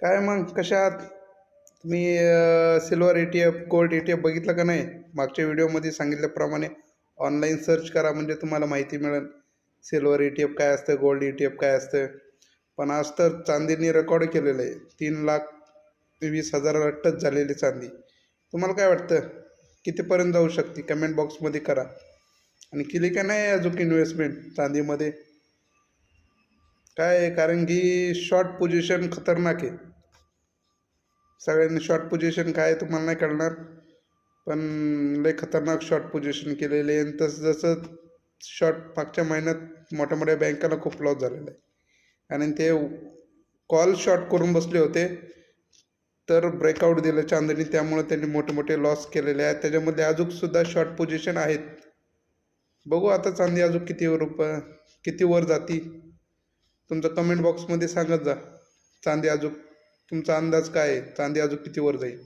काय मग कशा आहात तुम्ही? सिल्वर ETF, गोल्ड ETF बघितलं का नाही? मागच्या व्हिडिओमध्ये सांगितल्याप्रमाणे ऑनलाईन सर्च करा म्हणजे तुम्हाला माहिती मिळेल. सिल्वर ETF काय असतं, गोल्ड ETF काय असतं. पण आज तर चांदीने रेकॉर्ड केलेलं आहे. 3,20,000 टच झालेली चांदी. तुम्हाला काय वाटतं कितीपर्यंत जाऊ शकते? कमेंट बॉक्समध्ये करा. आणि केली का नाही अजून इन्व्हेस्टमेंट चांदीमध्ये? काय आहे, कारण की शॉर्ट पोझिशन खतरनाक आहे. सगळ्यांनी शॉर्ट पोझिशन काय आहे तुम्हाला नाही कळणार, पण लय खतरनाक शॉर्ट पोझिशन केलेले आहे. आणि तसं जसं शॉर्ट मागच्या महिन्यात मोठ्या मोठ्या बँकाला खूप लॉस झालेला आहे. आणि ते कॉल शॉर्ट करून बसले होते, तर ब्रेकआउट दिलं चांदणी, त्यामुळे त्यांनी मोठे मोठे लॉस केलेले आहेत. त्याच्यामध्ये अजून सुद्धा शॉर्ट पोझिशन आहेत. बघू आता चांदी अजून किती वर जाती. तुमचं कमेंट बॉक्समध्ये सांगत जा. चांदी अजून तुमचा अंदाज काय आहे, चांदी अजून किती वर जाईल?